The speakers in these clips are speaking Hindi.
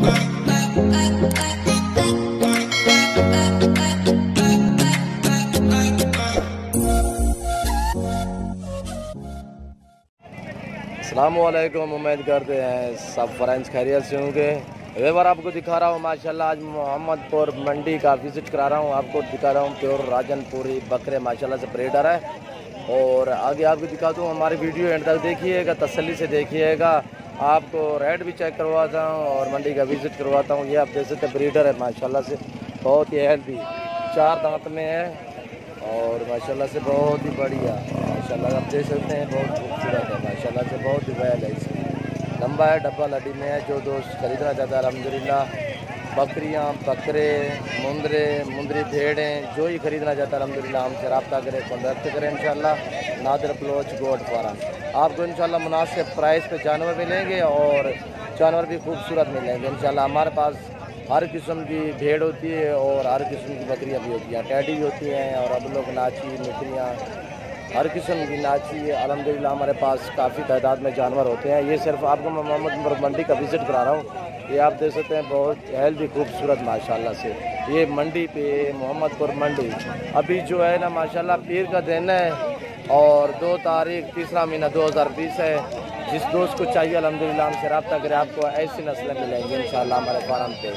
अस्सलामुअलैकुम। उम्मीद करते हैं सब फ्रेंड्स खैरियत से होंगे। एक बार आपको दिखा रहा हूँ माशाल्लाह, आज मोहम्मदपुर मंडी का विज़िट करा रहा हूँ। आपको दिखा रहा हूँ प्योर राजनपुरी बकरे माशाल्लाह से ब्रीडर है। और आगे आपको दिखा दूँ, हमारी वीडियो एंड तक देखिएगा, तसल्ली से देखिएगा। आपको रेट भी चेक करवाता हूँ और मंडी का विज़िट करवाता हूँ। ये आप देख सकते ब्रीडर है माशाल्लाह से, बहुत ही हेल्दी, 4 दांत में है और माशाल्लाह से बहुत ही बढ़िया माशाल्लाह आप देख सकते हैं, बहुत खूबसूरत है माशाल्लाह से, बहुत ही वैल है। इसमें लंबा है, डब्बा लड़ी में है। जो दोस्त खरीदना चाहता है अल्हम्दुलिल्लाह, बकरियां, बकरे, मुंदरी भेड़ें, जो ही खरीदना चाहता है अल्हम्दुलिल्लाह हमसे रब्ता करें, कॉन्टैक्ट करें इंशाल्लाह। नादिर क्लोच गोट फार्म आपको इंशाल्लाह मुनासिब प्राइस पे जानवर मिलेंगे और जानवर भी खूबसूरत मिलेंगे इंशाल्लाह। हमारे पास हर किस्म की भेड़ होती है और हर किस्म की बकरियां भी होती हैं, टैडी भी होती हैं और अब लोग नाची, नुकरियाँ, हर किस्म की नाची है अल्हम्दुलिल्लाह। हमारे पास काफ़ी तादाद में जानवर होते हैं। ये सिर्फ आपको मैं मोहम्मदपुर मंडी का विज़िट करा रहा हूँ। ये आप देख सकते हैं, बहुत हेल्दी खूबसूरत माशाल्लाह से। ये मंडी पे मोहम्मदपुर मंडी अभी जो है ना माशाल्लाह पीर का दिन है और 2 तारीख 3 महीना 2020 है। जिस दोस्त को चाहिए अल्हम्दुलिल्लाह हमसे रब्ता करें, आपको ऐसी नस्लें मिलेंगी इंशाल्लाह हमारे फार्म पे।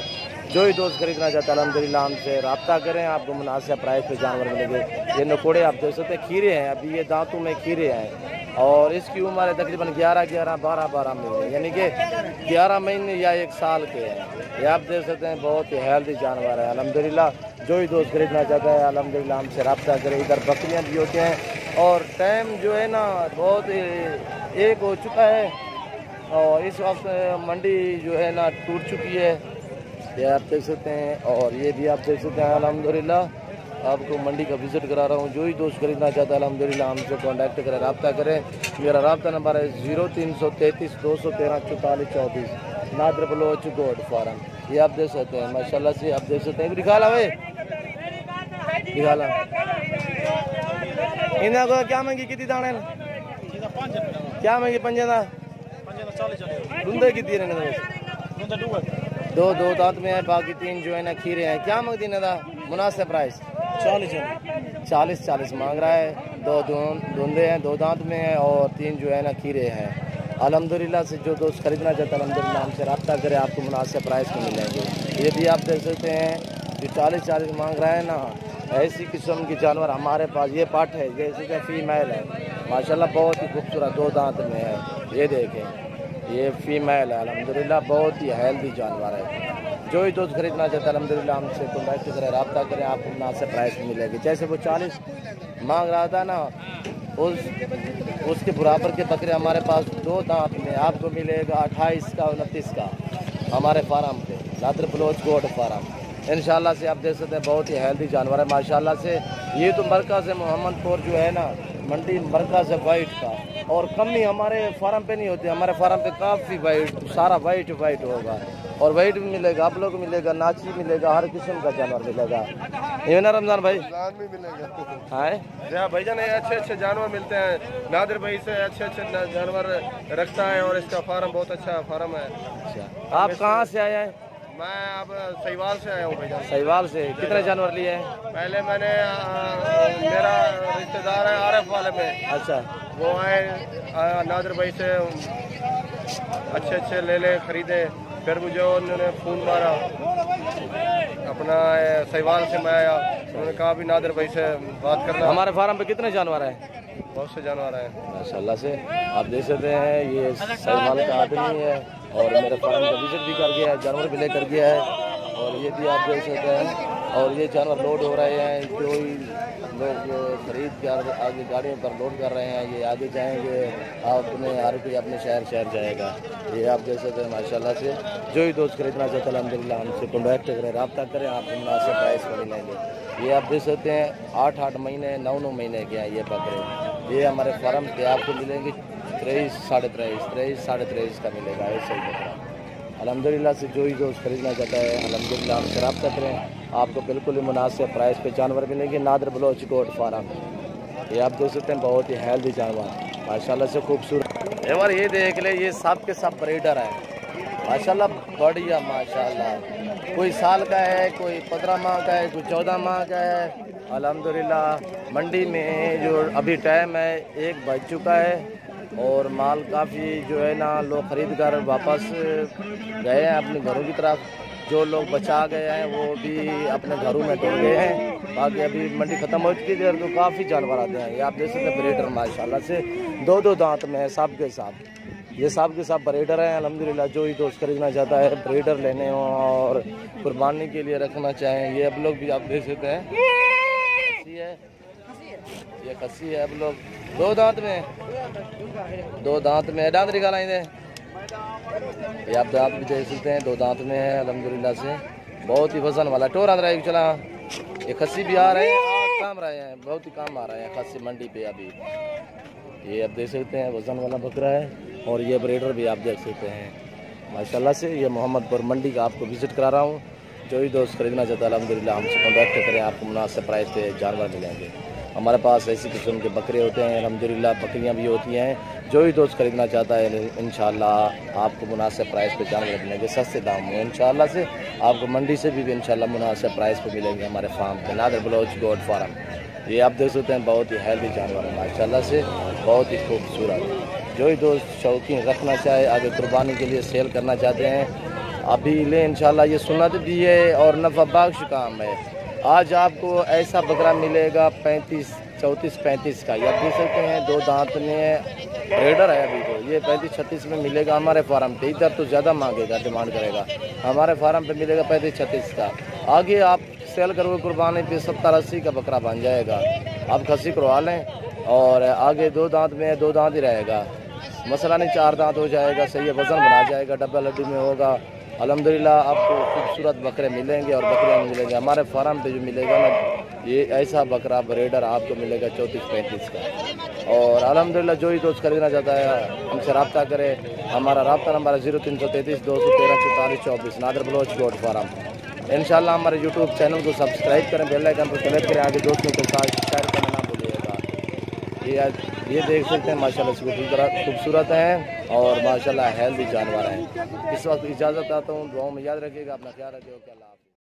जो ही दोस्त खरीदना चाहता है अल्हम्दुलिल्लाह हमसे रब्ता करें, आपको मुनासिब प्राइस पे जानवर मिलेंगे। ये नकोड़े आप देख सकते हैं, खीरे हैं, अभी ये दांतों में खीरे हैं और इसकी उम्र है तकरीबन 11, 12 महीने, यानी कि 11 महीने या 1 साल के हैं। ये आप देख सकते हैं, बहुत ही हेल्दी जानवर है अल्हम्दुलिल्लाह। जो ही दोस्त खरीदना चाहता है अल्हम्दुलिल्लाह हमसे रब्ता करें। इधर बकरियाँ भी होते हैं और टाइम जो है ना बहुत एक हो चुका है और इस वक्त मंडी जो है ना टूट चुकी है, ये आप देख सकते हैं। और ये भी आप देख सकते हैं अल्हम्दुलिल्लाह। आपको मंडी का विज़िट करा रहा हूँ। जो ही दोस्त खरीदना चाहता है अल्हम्दुलिल्लाह हमसे कॉन्टैक्ट करें, रब्ता करें। मेरा रब्ता नंबर है 0333 213 44 34, नादिर बलोच गोट फार्म। ये आप देख सकते हैं माशाल्लाह से, आप देख सकते हैं। दिखा ला भाई, दिखा ला। इन्हें को क्या महंगी कितनी दाने क्या महंगी? 50 धुंधे कितनी रहने? 2 दांत में है, बाकी 3 जो है ना खीरे हैं। क्या मांगती ना मुनासिब प्राइस? 40 मांग रहा है। 2 धुंधे हैं, 2 दांत में है और 3 जो है ना खीरे हैं अल्हम्दुलिल्लाह से। जो दोस्त खरीदना चाहता है अल्हम्दुलिल्लाह हमसे रब्ता करें, आपको मुनासिब प्राइस में मिलेंगे। ये भी आप देख सकते हैं जो 40 मांग रहा है ना, ऐसी किस्म की जानवर हमारे पास। ये पाठ है, जैसे कि फीमेल है माशाल्लाह, बहुत ही खूबसूरत, 2 दांत में है। ये देखें, ये फीमेल है अल्हम्दुलिल्लाह, बहुत ही हेल्दी जानवर है। जो ही दोस्त खरीदना चाहता है अल्हम्दुलिल्लाह हमसे कॉन्टैक्ट करें, रब्ता करें, आपको मुनासिब प्राइस में मिलेगी। जैसे वो 40 मांग रहा था ना, उसके बराबर के बकरे हमारे पास 2 दांत में आपको मिलेगा 28 का 29 का हमारे फार्म पे, नादिर बलोच गोट फार्म इंशाल्लाह से। आप देख सकते हैं, बहुत ही हेल्दी जानवर है माशाल्लाह से। ये तो मरकज़ है मोहम्मदपुर जो है ना मंडी, मरकज़ है वाइट का, और कमी हमारे फार्म पे नहीं होती। हमारे फार्म पे काफ़ी वाइट, सारा वाइट होगा और वाइट भी मिलेगा, आप लोग को मिलेगा, नाची मिलेगा, हर किस्म का जानवर मिलेगा। ये ना रमजान भाई भी मिलेगा है भाईजान, अच्छे जानवर मिलते हैं। नादिर भाई से अच्छे जानवर रखता है और इसका फार्म बहुत अच्छा फार्म है। अच्छा, आप कहाँ से आए हैं? मैं अब सहीवाल से आया हूँ भैया। सहीवाल से कितने जानवर लिए हैं? पहले मैंने मेरा रिश्तेदार है आरफ वाले में, अच्छा, वो आए नादिर भाई से अच्छे ले खरीदे। फिर मुझे उन्होंने फ़ोन मारा अपना सहीवाल से, मैं आया, उन्होंने कहा भी नादिर भाई से बात करना। हमारे फार्म पे कितने जानवर हैं? बहुत से जानवर हैं माशाल्लाह से। आप देख सकते हैं, ये सहीवाल का आदमी है और मेरे फार्म का विजिट भी कर गया है, जानवर भी लेकर गया है। और ये भी आप देख सकते हैं, और ये जानवर लोड हो रहे हैं। जो ही लोग खरीद कर आगे गाड़ियों पर लोड कर रहे हैं, ये आगे जाएंगे, अपने हर कोई अपने शहर जाएगा। ये आप देख सकते हैं माशाल्लाह से। जो ही दोस्त खरीदना चाहता है अल्हम्दुलिल्लाह हमसे कॉन्टैक्ट करें, रब्ता करें, आपको मुनासिब प्राइस में मिलेंगे। ये आप देख सकते हैं 8 महीने 9 महीने के हैं ये बकरे। ये हमारे फार्म पे आपको मिलेंगे 23, 23 का मिलेगा ऐसे ही बकरा अल्हम्दुलिल्लाह से। जो ही दोस्त खरीदना चाहता है अल्हम्दुलिल्लाह हमसे रब्ता करें, आपको बिल्कुल ही मुनासिब प्राइस पे जानवर मिलेंगे। नादिर बलोच गोट फार्म, ये आप देख सकते हैं, बहुत ही हेल्दी जानवर माशाल्लाह से, खूबसूरत। एक बार ये देख ले, ये सब के सब ब्रीडर है माशाल्लाह बढ़िया माशाल्लाह। कोई साल का है, कोई 15 माह का है, कोई 14 माह का है। अल्हम्दुलिल्लाह मंडी में जो अभी टाइम है 1 बज चुका है और माल काफ़ी जो है ना लोग ख़रीद कर वापस गए हैं अपने घरों की तरफ। जो लोग बचा गए हैं वो भी अपने घरों में टूट गए हैं। बाकी अभी मंडी ख़त्म हो चुकी है तो काफ़ी जानवर आते हैं। ये आप देख सकते हैं ब्रीडर माशाल्लाह से 2-2 दांत में है सब के सब। ये सब के सब ब्रीडर हैं अल्हम्दुलिल्लाह। जो ही दोस्त खरीदना चाहता है ब्रीडर लेने हो और कुर्बानी के लिए रखना चाहें, ये अब लोग भी आप देख सकते हैं। खस्सी है, ये खस्सी है। अब लोग 2 दांत में, 2 दांत में दांत निकाल आएंगे। ये आप दांत भी देख सकते हैं 2 दांत में है अल्हम्दुलिल्लाह से। बहुत ही वजन वाला टोर आ रहा है। चला ये खस्सी भी आ रहे हैं, काम रहे हैं, बहुत ही काम आ रहे हैं खस्सी मंडी पे अभी। ये आप देख सकते हैं वजन वाला बकरा है और ये ब्रीडर भी आप देख सकते हैं माशाल्लाह से। ये मोहम्मदपुर मंडी का आपको विजिट करा रहा हूँ। जो ही दोस्त खरीदना चाहता है अल्हम्दुलिल्लाह हमसे कॉन्टैक्ट करें, आपको मुनासिब प्राइस पे जानवर मिलेंगे। हमारे पास ऐसी किस्म के बकरे होते हैं अल्हम्दुलिल्लाह, बकरियाँ भी होती हैं। जो ही दोस्त खरीदना चाहता है इंशाल्लाह आपको मुनासिब प्राइस पे जानवर मिलेंगे, सस्ते दाम में इंशाल्लाह से। आपको मंडी से भी इंशाल्लाह मुनासिब प्राइस पे मिलेंगे हमारे फार्म पे, नादर बलोच गोट फार्म। ये आप देख सकते हैं बहुत ही हेल्दी जानवर है माशाल्लाह से, बहुत ही खूबसूरत। जो ही दोस्त शौकीन रखना चाहे, आगे कुर्बानी के लिए सेल करना चाहते हैं अभी ले इंशाल्लाह। ये सुन्नत भी है और नफ़ा बख्श काम है। आज आपको ऐसा बकरा मिलेगा 34-35 का। ये आप देख सकते हैं 2 दांत में ब्रीडर है अभी तो। ये 35-36 में मिलेगा हमारे फार्म पे। इधर तो ज़्यादा मांगेगा, डिमांड करेगा। हमारे फार्म पे मिलेगा 35-36 का। आगे आप सेल करोगे कुर्बानी पे 70-80 का बकरा बन जाएगा। आप खस्सी करवा लें और आगे 2 दांत में 2 दांत ही रहेगा, मसला नहीं 4 दांत हो जाएगा। सही है, वज़न बना जाएगा, डब्बा लड्डू में होगा। अल्हम्दुलिल्लाह आपको खूबसूरत बकरे मिलेंगे और बकरियाँ मिलेंगे हमारे फार्म पे। जो मिलेगा ना ये ऐसा बकरा ब्रीडर आपको मिलेगा 34-35 का। और अल्हम्दुलिल्लाह जो ही दोस्त खरीदना चाहता है हमसे रब्ता करें। हमारा रब्ता नंबर है 0333 213 44 24, नादर बलोच गोट फार्म। इंशाल्लाह हमारे यूट्यूब चैनल को सब्सक्राइब करें, बेल आइकन पर क्लिक करें, आगे दोस्तों के साथ शेयर करना ना भूलिएगा। ये देख सकते हैं माशाल्लाह से खूबसूरत हैं और माशाल्लाह हेल्दी जानवर हैं। इस वक्त इजाज़त आता हूँ, दुआओं में याद रखिएगा, अपना ख्याल रखिएगा।